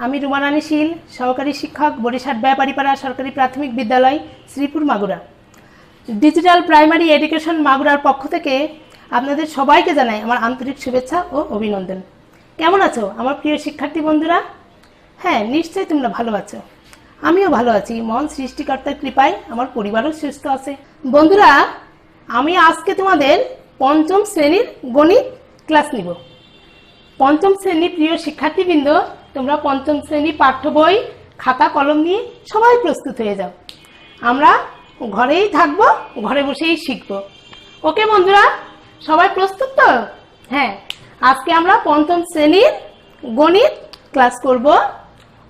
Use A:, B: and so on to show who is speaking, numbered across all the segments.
A: আমি রুমা রানী শীল, সহকারী শিক্ষক, বরিশাল ব্যাপারীপাড়া সরকারি প্রাথমিক বিদ্যালয়, Sreepur, Magura. Digital primary education মাগুরার পক্ষ থেকে আপনাদের সবাইকে জানাই আমার আন্তরিক শুভেচ্ছা ও অভিনন্দন। কেমন আছো আমার প্রিয় শিক্ষার্থী বন্ধুরা? হ্যাঁ, নিশ্চয়ই তোমরা ভালো আছো। আমিও ভালো আছি। মহান সৃষ্টিকর্তার কৃপায় আমার পরিবারও সুস্থ আছে। বন্ধুরা, আমি আজকে তোমাদের পঞ্চম শ্রেণীর গণিত ক্লাস নিব। পঞ্চম শ্রেণীর প্রিয় শিক্ষার্থীবৃন্দ, তোমরা পঞ্চম শ্রেণী পাঠ্য বই, খাতা কলম নিয়ে সবাই প্রস্তুত হয়ে যাও। আমরা ঘরেই থাকবো, ঘরে বসেই শিখবো। ওকে বন্ধুরা, সবাই প্রস্তুত তো? হ্যাঁ, আজকে আমরা পঞ্চম শ্রেণীর গণিত ক্লাস করব।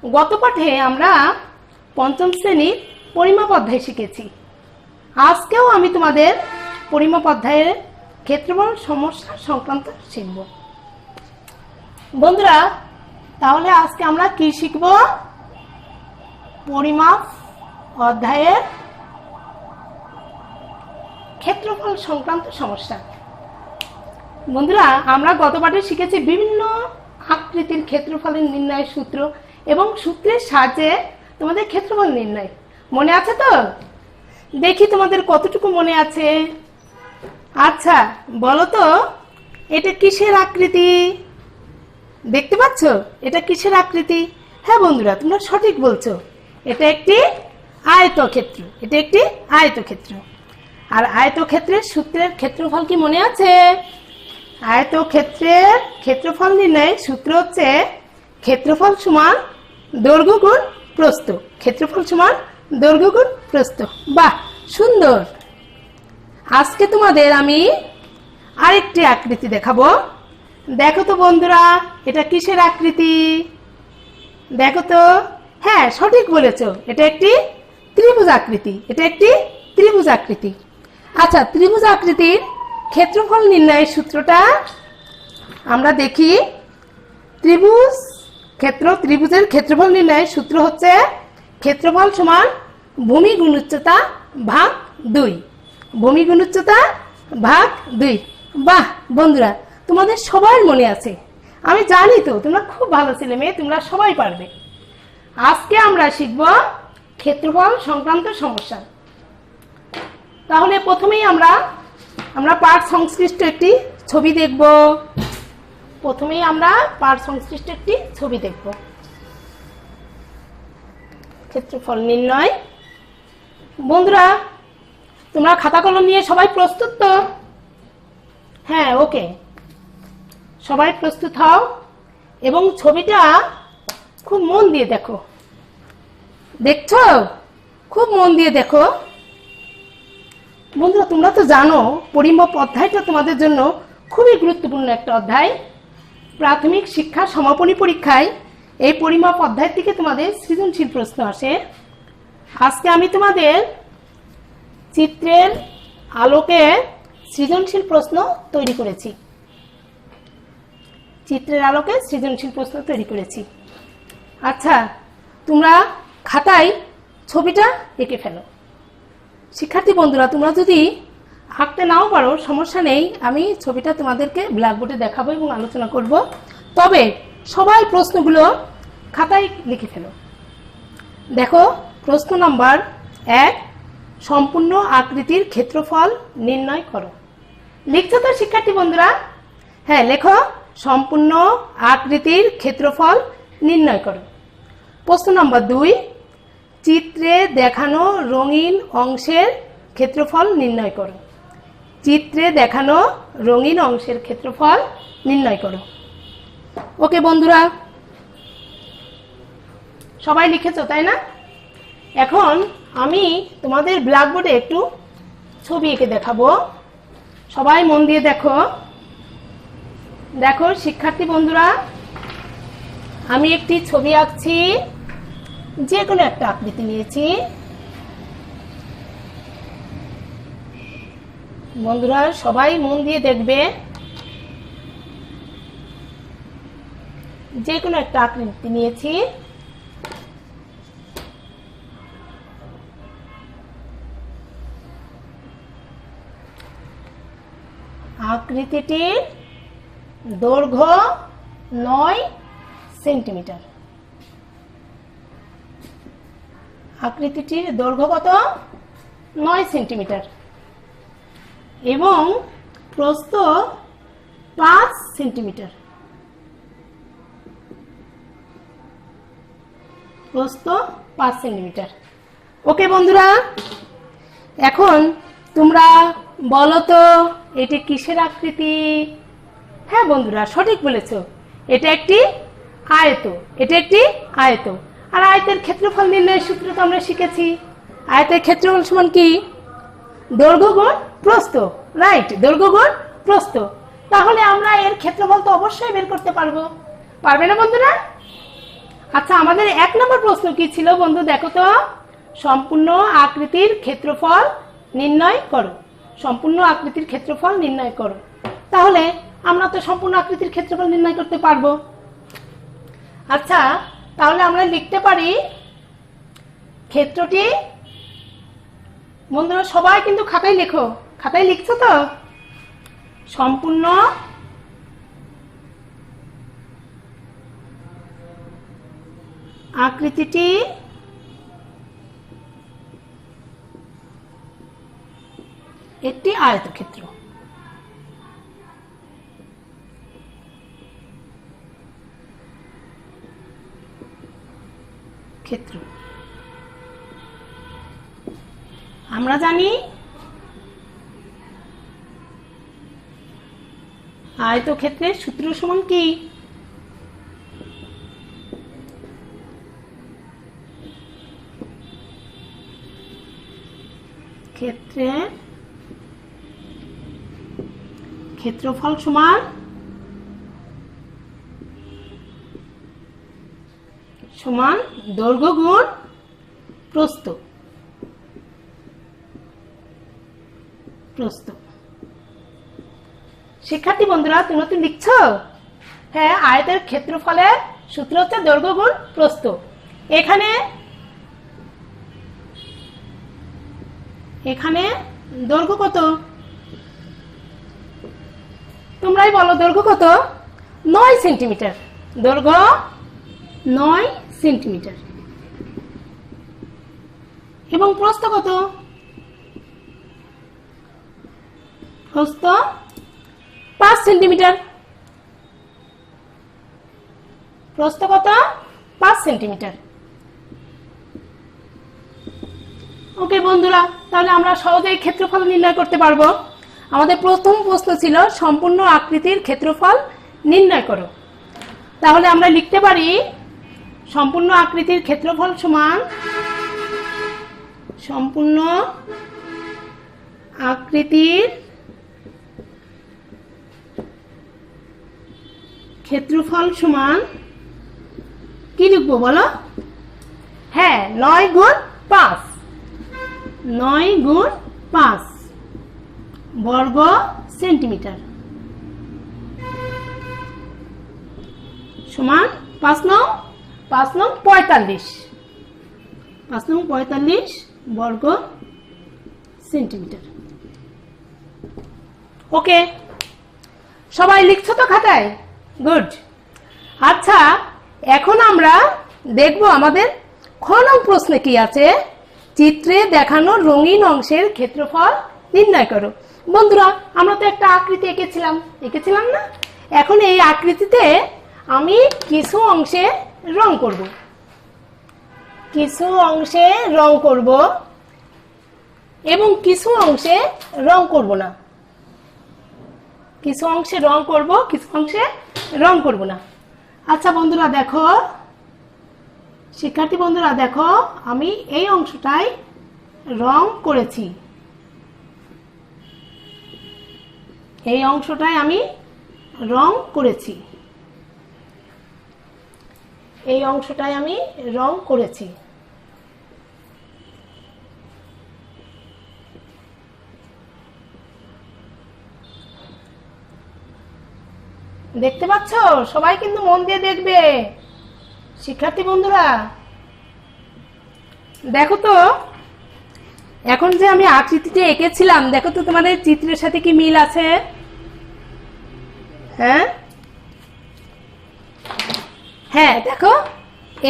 A: গত পাঠে আমরা পঞ্চম শ্রেণীর পরিমাপ অধ্যায় শিখেছি। আজকেও আমি তোমাদের পরিমাপ অধ্যায়ের ক্ষেত্রফল সমস্যা সংক্রান্ত শিখব। বন্ধুরা, তাহলে আজকে আমরা কি শিখব? পরিমাপ অধ্যায়ের ক্ষেত্রফল সংক্রান্ত সমস্যা। বন্ধুরা, আমরা গত পাঠে শিখেছি বিভিন্ন আকৃতির ক্ষেত্রফলের নির্ণয়ের সূত্র এবং সূত্রের সাহায্যে তোমাদের ক্ষেত্রফল নির্ণয়। মনে আছে তো? দেখি তোমাদের কতটুকু মনে আছে। আচ্ছা, বলো তো, এটা কিসের আকৃতি? দেখতে পাচ্ছ এটা কিসের আকৃতি? হ্যাঁ বন্ধুরা, তোমরা সঠিক বলছো। এটা একটি আয়তক্ষেত্র। এটা একটি আয়তক্ষেত্র। আর আয়তক্ষেত্রের সূত্রের ক্ষেত্রফল কি মনে আছে? আয়তক্ষেত্রের ক্ষেত্রফল নির্ণয়ের সূত্র হচ্ছে ক্ষেত্রফল সমান দৈর্ঘ্য গুণ প্রস্থ। ক্ষেত্রফল সমান দৈর্ঘ্য গুণ প্রস্থ। বাহ, সুন্দর। আজকে তোমাদের আমি আরেকটি আকৃতি দেখাবো। দেখো তো বন্ধুরা, এটা কিসের আকৃতি? দেখো তো। হ্যাঁ, সঠিক বলেছ, এটা একটি ত্রিভুজ আকৃতি। এটা একটি ত্রিভুজ আকৃতি। আচ্ছা, ত্রিভুজ আকৃতির ক্ষেত্রফল নির্ণয়ের সূত্রটা আমরা দেখি। ত্রিভুজের ক্ষেত্রফল নির্ণয়ের সূত্র হচ্ছে ক্ষেত্রফল সমান ভূমি গুণ উচ্চতা ভাগ 2। ভূমি গুণ উচ্চতা ভাগ 2। বাহ বন্ধুরা, তোমাদের সবার মনে আছে। আমি জানি তো তোমরা খুব ভালো ছেলে মেয়ে, তোমরা সবাই পারবে। আজকে আমরা শিখব ক্ষেত্রফল সংক্রান্ত সমস্যা। তাহলে প্রথমেই আমরা পাঠ সংশ্লিষ্ট একটি ছবি দেখব। প্রথমেই আমরা পাঠ সংশ্লিষ্ট একটি ছবি দেখব। ক্ষেত্রফল নির্ণয়। বন্ধুরা, তোমরা খাতা কলম নিয়ে সবাই প্রস্তুত তো? হ্যাঁ, ওকে, সবাই প্রস্তুত হও এবং ছবিটা খুব মন দিয়ে দেখো। দেখছো? খুব মন দিয়ে দেখো। বন্ধুরা, তোমরা তো জানো পরিমাপ অধ্যায়টা তোমাদের জন্য খুবই গুরুত্বপূর্ণ একটা অধ্যায়। প্রাথমিক শিক্ষা সমাপনী পরীক্ষায় এই পরিমাপ অধ্যায় থেকে তোমাদের সৃজনশীল প্রশ্ন আসে। আজকে আমি তোমাদের চিত্রের আলোকে সৃজনশীল প্রশ্ন তৈরি করেছি। চিত্রের আলোকে সৃজনশীল প্রশ্ন তৈরি করেছি। আচ্ছা, তোমরা খাতায় ছবিটা এঁকে ফেলো। শিক্ষার্থী বন্ধুরা, তোমরা যদি আঁকতে নাও পারো সমস্যা নেই, আমি ছবিটা তোমাদেরকে ব্ল্যাকবোর্ডে দেখাবো এবং আলোচনা করব। তবে সবাই প্রশ্নগুলো খাতায় লিখে ফেলো। দেখো, প্রশ্ন নাম্বার 1, সম্পূর্ণ আকৃতির ক্ষেত্রফল নির্ণয় করো। লিখছো তো শিক্ষার্থী বন্ধুরা? হ্যাঁ, লেখো সম্পূর্ণ আকৃতির ক্ষেত্রফল নির্ণয় করো। প্রশ্ন নাম্বার 2, চিত্রে দেখানো রঙিন অংশের ক্ষেত্রফল নির্ণয় করো। চিত্রে দেখানো রঙিন অংশের ক্ষেত্রফল নির্ণয় করো। ওকে বন্ধুরা, সবাই লিখেছো তাই না? এখন আমি তোমাদের ব্ল্যাকবোর্ডে একটু ছবি এঁকে দেখাবো। সবাই মন দিয়ে দেখো। দেখো শিক্ষার্থী বন্ধুরা, আমি একটি ছবি আঁকছি। যে কোনো একটা আকৃতি নিয়েছি। বন্ধুরা, সবাই মন দিয়ে দেখবে। যে কোনো একটা আকৃতি নিয়েছি। আকৃতিটির দৈর্ঘ্য 9 সেন্টিমিটার। আকৃতিটির দৈর্ঘ্য কত? 9 সেন্টিমিটার এবং প্রস্থ 5 সেন্টিমিটার। প্রস্থ 5 সেন্টিমিটার। ওকে বন্ধুরা, এখন তোমরা বলো তো এটা কিসের আকৃতি? হ্যাঁ বন্ধুরা, সঠিক বলেছ, এটা একটি আয়ত। এটা একটি আয়ত। আর আয়তের ক্ষেত্রফল নির্ণয়ের সূত্র তো আমরা শিখেছি। আয়তের ক্ষেত্রফল সমান কি? দৈর্ঘ্য গুণ প্রস্থ। রাইট, দৈর্ঘ্য গুণ প্রস্থ। তাহলে আমরা এর ক্ষেত্রফল তো অবশ্যই বের করতে পারবো। পারবে না বন্ধুরা? আচ্ছা, আমাদের 1 নম্বর প্রশ্ন কি ছিল বন্ধু? দেখো তো, সম্পূর্ণ আকৃতির ক্ষেত্রফল নির্ণয় করো। সম্পূর্ণ আকৃতির ক্ষেত্রফল নির্ণয় করো। তাহলে আমরা তো সম্পূর্ণ আকৃতির ক্ষেত্রফল নির্ণয় করতে পারবো। আচ্ছা, তাহলে আমরা লিখতে পারি ক্ষেত্রটি, বন্ধুরা সবাই কিন্তু খাতায় লেখো। খাতায় লিখছো তো? সম্পূর্ণ আকৃতিটি একটি আয়তক্ষেত্র। ক্ষেত্র আমরা জানি আয়তক্ষেত্রের সূত্র সমান কি? ক্ষেত্রের ক্ষেত্রফল সমান দৈর্ঘ্য গুণ প্রস্থ। শিক্ষার্থী বন্ধুরা, তুমি তো লিখছো? হ্যাঁ, আয়তের ক্ষেত্রফলের সূত্র হচ্ছে দৈর্ঘ্য গুণ প্রস্থ। এখানে দৈর্ঘ্য কত? তোমরাই বলো, দৈর্ঘ্য কত? 9 সেন্টিমিটার। দৈর্ঘ্য 9 সেন্টিমিটার এবং প্রস্থ কত? প্রস্থ 5 সেন্টিমিটার। প্রস্থ কত? 5 সেন্টিমিটার। ওকে বন্ধুরা, তাহলে আমরা সহজেই ক্ষেত্রফল নির্ণয় করতে পারবো। আমাদের প্রথম প্রশ্ন ছিল সম্পূর্ণ আকৃতির ক্ষেত্রফল নির্ণয় করো। তাহলে আমরা লিখতে পারি সম্পূর্ণ আকৃতির ক্ষেত্রফল সমান সম্পূর্ণ আকৃতির ক্ষেত্রফল সমান কি লিখবো বলো? হ্যাঁ, 9 গুণ 5। 9 গুণ 5 বর্গ সেন্টিমিটার সমান 5 নং 45। 5 নং 45 বর্গ সেন্টিমিটার। ওকে, সবাই লিখছো তো খাতায়? গুড। আচ্ছা, এখন আমরা দেখব আমাদের খ নং প্রশ্নে কি আছে। চিত্রে দেখানো রঙিন অংশের ক্ষেত্রফল নির্ণয় করো। বন্ধুরা, আমরা তো একটা আকৃতি এঁকেছিলাম না? এখন এই আকৃতিতে আমি কিছু অংশে রং করব। এবং কিছু অংশে রং করব না। কিছু অংশে রং করব, কিছু অংশে রং করব না। আচ্ছা বন্ধুরা দেখো, শিক্ষার্থী বন্ধুরা দেখো, আমি এই অংশটায় রং করেছি। এই অংশটায় আমি রং করেছি। এই অংশটায় আমি রং করেছি। দেখতে পাচ্ছ? সবাই কিন্তু মন দিয়ে দেখবে শিক্ষার্থী বন্ধুরা। দেখো তো, এখন যে আমি আকৃতিতে এঁকেছিলাম, দেখো তো তোমাদের চিত্রের সাথে কি মিল আছে? হ্যাঁ হ্যাঁ, দেখো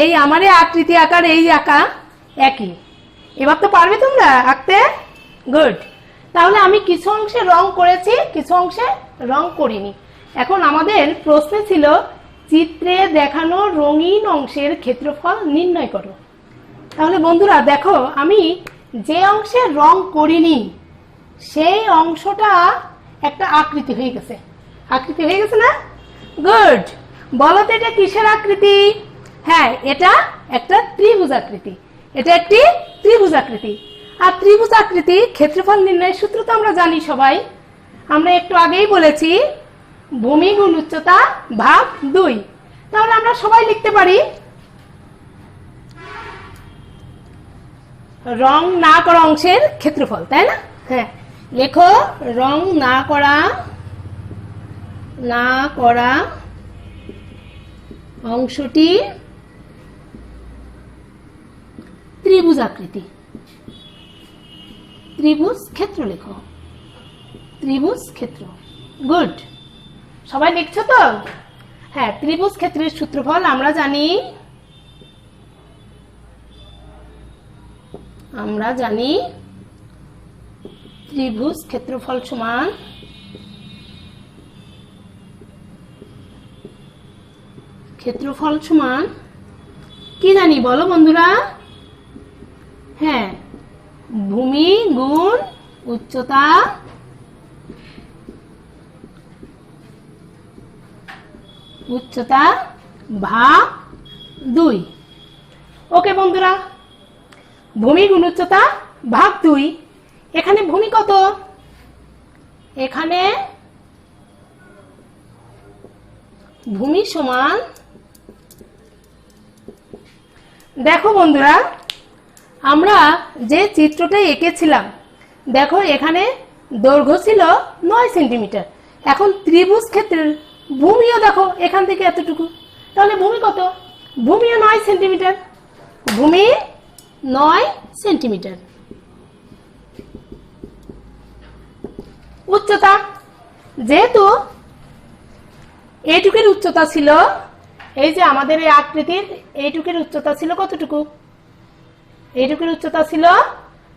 A: এই আমার আকৃতি আকার এই আঁকা, একই। এবার তো পারবে তোমরা আঁকতে? গুড। তাহলে আমি কিছু অংশে রং করেছি, কিছু অংশে রং করিনি। এখন আমাদের প্রশ্ন ছিল চিত্রে দেখানো রঙিন অংশের ক্ষেত্রফল নির্ণয় করো। তাহলে বন্ধুরা দেখো, আমি যে অংশে রং করিনি সেই অংশটা একটা আকৃতি হয়ে গেছে। আকৃতি হয়ে গেছে না? গুড। বলো তো এটা কিসের আকৃতি? হ্যাঁ, এটা একটা ত্রিভুজ আকৃতি। এটা একটি ত্রিভুজ আকৃতি। আর ত্রিভুজ আকৃতি ক্ষেত্রফল নির্ণয়ের সূত্র তো আমরা জানি সবাই। আমরা একটু আগেই বলেছি ভূমি গুণ উচ্চতা ভাগ 2। তাহলে আমরা সবাই লিখতে পারি রং না করা অংশের ক্ষেত্রফল, তাই না? হ্যাঁ, লেখো রং না করা অংশটি ত্রিভুজ আকৃতি। ত্রিভুজ ক্ষেত্র লেখো, ত্রিভুজ ক্ষেত্র। গুড। সবাই লিখছো তো? হ্যাঁ, ত্রিভুজ ক্ষেত্রের সূত্রফল আমরা জানি। ত্রিভুজ ক্ষেত্রফল সমান কি জানি বলো বন্ধুরা? হ্যাঁ, ভূমি গুণ উচ্চতা ভাগ 2। ওকে বন্ধুরা, ভূমি গুণ উচ্চতা ভাগ 2। এখানে ভূমি কত? এখানে ভূমি সমান, দেখো বন্ধুরা আমরা যে চিত্রটা এঁকেছিলাম, দেখো এখানে দৈর্ঘ্য ছিল 9 সেন্টিমিটার। এখন ত্রিভুজ ক্ষেত্রের ভূমিও দেখো এখান থেকে এতটুকু। তাহলে ভূমি কত? ভূমিও 9 সেন্টিমিটার। ভূমি 9 সেন্টিমিটার। উচ্চতা, যেহেতু এইটুকুর উচ্চতা ছিল, এই যে আমাদের এই আকৃতির এইটুকুর উচ্চতা ছিল কতটুকু? এইটুকুর উচ্চতা ছিল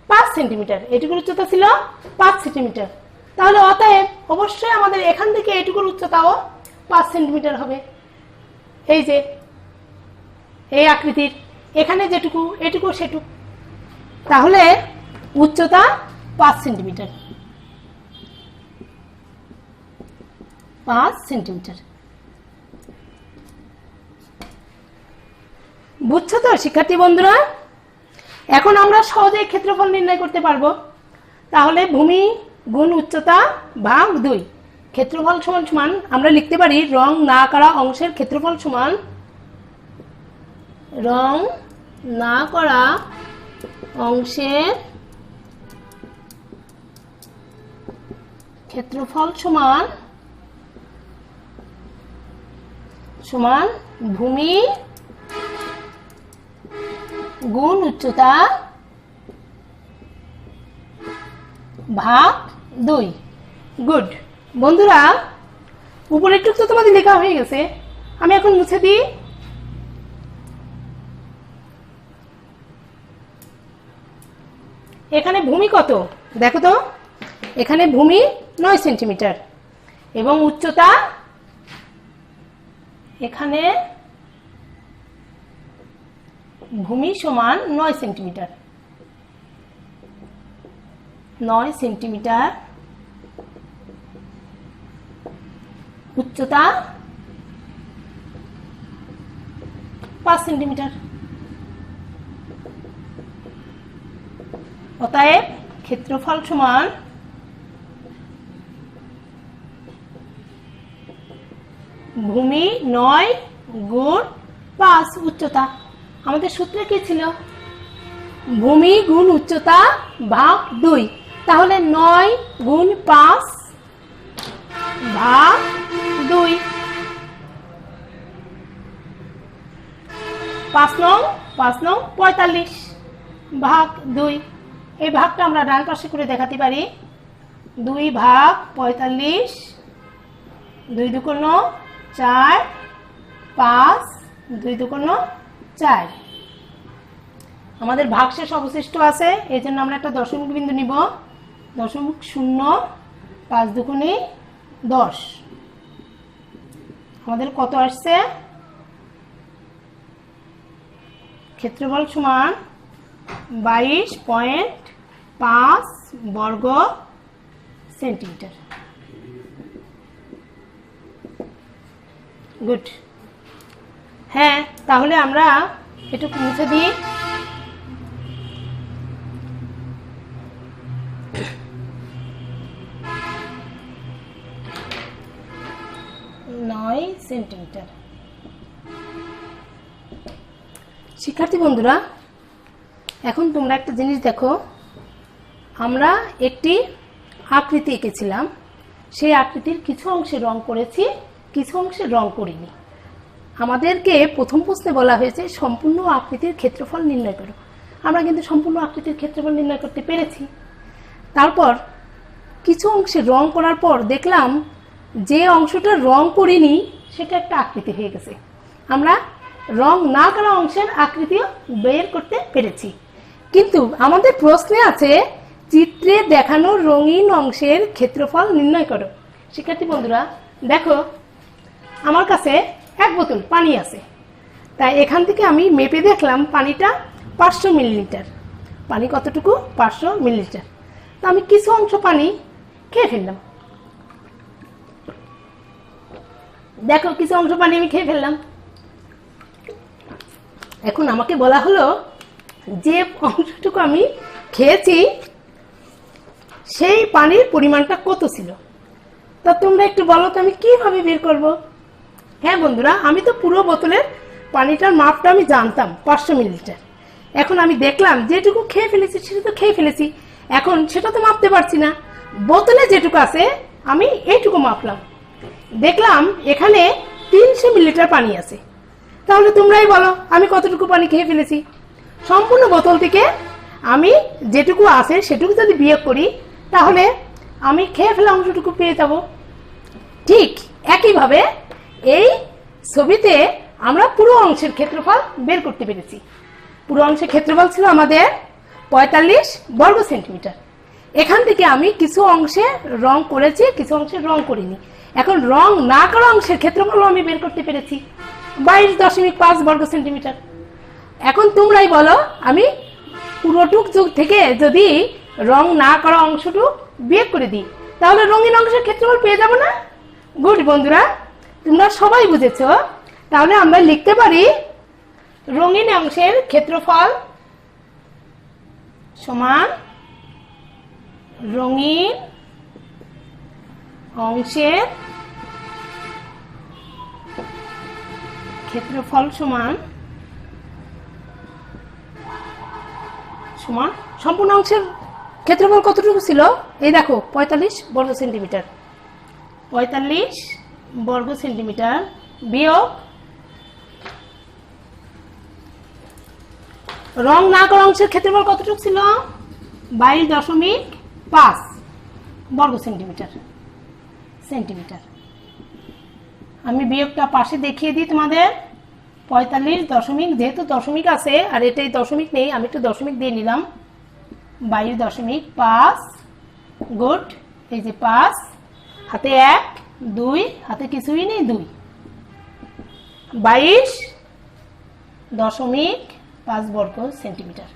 A: 5 সেন্টিমিটার। এইটুকুর উচ্চতা ছিল 5 সেন্টিমিটার। তাহলে অতএব অবশ্যই আমাদের এখান থেকে এইটুকুর উচ্চতাও 5 সেন্টিমিটার হবে। এই যে এই আকৃতির এখানে যেটুকু, এটুকু সেটুকু। তাহলে উচ্চতা 5 সেন্টিমিটার। 5 সেন্টিমিটার। বুঝছো তো শিক্ষার্থী বন্ধুরা? এখন আমরা সহজেই ক্ষেত্রফল নির্ণয় করতে পারবো। তাহলে ভূমি গুণ উচ্চতা ভাগ 2। ক্ষেত্রফল সমান আমরা লিখতে পারি রং না করা অংশের ক্ষেত্রফল সমান রং না করা অংশের ক্ষেত্রফল সমান ভূমি গুণ উচ্চতা ভাগ 2। গুড। বন্ধুরা উপরের টুকু তো তোমাদের লেখা হয়ে গেছে, আমি এখন মুছে দিই। এখানে ভূমি কত দেখো তো? এখানে ভূমি 9 সেন্টিমিটার এবং উচ্চতা এখানে ভূমি সমান 9 সেন্টিমিটার। 9 সেন্টিমিটার। উচ্চতা 5 সেন্টিমিটার। অতএব ক্ষেত্রফল সমান ভূমি 9 গুণ 5 উচ্চতা। আমাদের সূত্রে কি ছিল? ভূমি গুণ উচ্চতা ভাগ 2। তাহলে 9 গুণ 5 ভাগ 2। 5 নং 45 ভাগ 2। এই ভাগটা আমরা ডান পাশে করে দেখাতে পারি। 2 ভাগ 45, 2 দুগুণ 4, 5, 2 দুগুণ 4। আমাদের ভাগশেষ অবশিষ্ট আছে, এই জন্য আমরা একটা দশমিক বিন্দু নিব। 0.5 দুগুণে 10। আমাদের কত আসছে? ক্ষেত্রফল সমান 22.5 বর্গ সেন্টিমিটার। গুড। হ্যাঁ, তাহলে আমরা একটু মুছে দিই। সেন্টিমিটার। শিক্ষার্থী বন্ধুরা, এখন তোমরা একটা জিনিস দেখো, আমরা একটি আকৃতি এঁকেছিলাম, সেই আকৃতির কিছু অংশে রং করেছি, কিছু অংশে রং করিনি। আমাদেরকে প্রথম প্রশ্নে বলা হয়েছে সম্পূর্ণ আকৃতির ক্ষেত্রফল নির্ণয় করো। আমরা কিন্তু সম্পূর্ণ আকৃতির ক্ষেত্রফল নির্ণয় করতে পেরেছি। তারপর কিছু অংশে রং করার পর দেখলাম যে অংশটা রং করিনি সেটা একটা আকৃতি হয়ে গেছে। আমরা রং না করা অংশের আকৃতিও বের করতে পেরেছি। কিন্তু আমাদের প্রশ্নে আছে চিত্রে দেখানো রঙিন অংশের ক্ষেত্রফল নির্ণয় করো। শিক্ষার্থী বন্ধুরা দেখো, আমার কাছে 1 বোতল পানি আছে, তাই এখান থেকে আমি মেপে দেখলাম পানিটা 500 মিলিলিটার। পানি কতটুকু? 500 মিলিলিটার। তা আমি কিছু অংশ পানি খেয়ে ফেললাম। দেখো, কিছু অংশ পানি আমি খেয়ে ফেললাম। এখন আমাকে বলা হলো যে অংশটুকু আমি খেয়েছি সেই পানির পরিমাণটা কত ছিল। তা তোমরা একটু বলো তো আমি কিভাবে বের করব? হ্যাঁ বন্ধুরা, আমি তো পুরো বোতলের পানিটার মাপটা আমি জানতাম 500 মিলিলিটার। এখন আমি দেখলাম যেটুকু খেয়ে ফেলেছি সেটা তো খেয়ে ফেলেছি, এখন সেটা তো মাপতে পারছি না। বোতলে যেটুকু আছে আমি এইটুকু মাপলাম, দেখলাম এখানে 300 মিলিলিটার পানি আছে। তাহলে তোমরাই বলো আমি কতটুকু পানি খেয়ে ফেলেছি। সম্পূর্ণ বোতল থেকে আমি যেটুকু আছে সেটুকু যদি বিয়োগ করি তাহলে আমি খেয়ে ফেলা অংশটুকু পেয়ে যাব। ঠিক একইভাবে এই ছবিতে আমরা পুরো অংশের ক্ষেত্রফল বের করতে পেরেছি। পুরো অংশের ক্ষেত্রফল ছিল আমাদের 45 বর্গ সেন্টিমিটার। এখান থেকে আমি কিছু অংশে রং করেছি, কিছু অংশে রং করিনি। এখন রং না করা অংশের ক্ষেত্রফল আমি বের করতে পেরেছি 22.5 বর্গ সেন্টিমিটার। এখন তোমরাই বলো আমি পুরোটুক যুগ থেকে যদি রং না করা অংশটুক বিয়োগ করে দিই তাহলে রঙিন অংশের ক্ষেত্রফল পেয়ে যাব না? গুড বন্ধুরা, তোমরা সবাই বুঝেছো। তাহলে আমরা লিখতে পারি রঙিন অংশের ক্ষেত্রফল সমান রঙিন অংশের ক্ষেত্রফল সমান সম্পূর্ণ অংশের ক্ষেত্রফল কতটুকু ছিল? এই দেখো 45 বর্গ সেন্টিমিটার। 45 বর্গ সেন্টিমিটার বিয়োগ রং না করা অংশের ক্ষেত্রফল কতটুকু ছিল? 22.5 বর্গ সেন্টিমিটার। আমি বিয়োগটা পাশে দেখিয়ে দিই তোমাদের। 45 যেহেতু দশমিক আছে আর এটাই দশমিক নেই, আমি একটু দশমিক দিয়ে নিলাম। 22.5 গুড, এই যে 5 হাতে 1 2 হাতে কিছুই নেই 2, 22.5 বর্গ সেন্টিমিটার।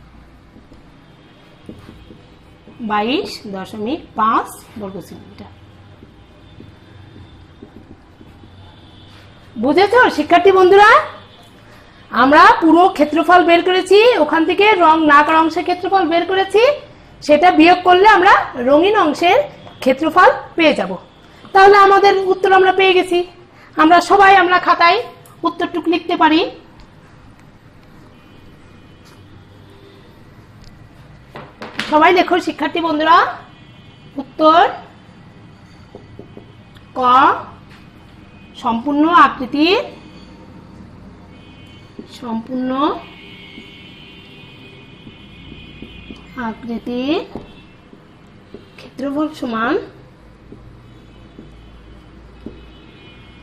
A: 22.5 বর্গ সেন্টিমিটার। বুঝেছো শিক্ষার্থী বন্ধুরা? আমরা পুরো ক্ষেত্রফল বের করেছি, ওখান থেকে রং না করা অংশের ক্ষেত্রফল বের করেছি, সেটা বিয়োগ করলে আমরা রঙিন অংশের ক্ষেত্রফল পেয়ে যাব। তাহলে আমাদের উত্তর আমরা পেয়ে গেছি। আমরা সবাই আমরা খাতায় উত্তরটুকু লিখতে পারি। সবাই লেখো শিক্ষার্থী বন্ধুরা। উত্তর ক, সম্পূর্ণ আকৃতির ক্ষেত্রফল সমান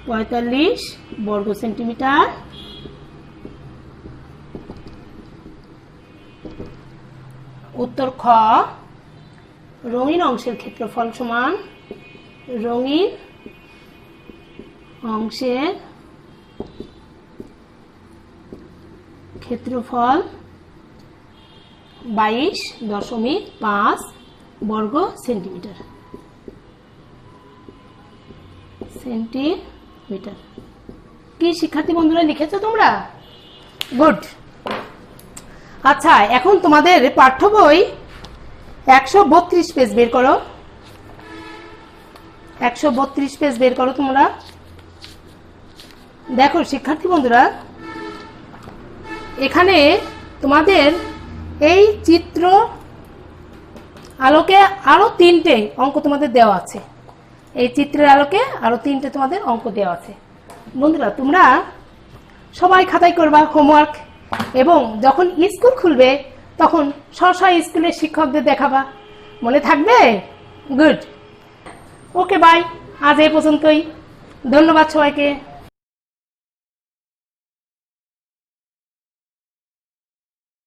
A: 45 বর্গ সেন্টিমিটার উত্তর খ, রঙিন অংশের ক্ষেত্রফল সমান রঙিন অংশের ক্ষেত্রফল 22.5 বর্গ সেন্টিমিটার। কি শিক্ষার্থী বন্ধুরা লিখেছো তোমরা? গুড। আচ্ছা, এখন তোমাদের পাঠ্য বই 132 পেজ বের করো। 132 পেজ বের করো তোমরা। দেখো শিক্ষার্থী বন্ধুরা, এখানে তোমাদের এই চিত্র আলোকে আরো 3টে অঙ্ক তোমাদের দেওয়া আছে। এই চিত্রের আলোকে আরো 3টে তোমাদের অঙ্ক দেওয়া আছে। বন্ধুরা, তোমরা সবাই খাতায় করবা হোমওয়ার্ক, এবং যখন স্কুল খুলবে তখন স্ব স্কুলের শিক্ষকদের দেখাবা। মনে থাকবে? গুড। Okay, bye. আজ এই পর্যন্তই। ধন্যবাদ সবাইকে।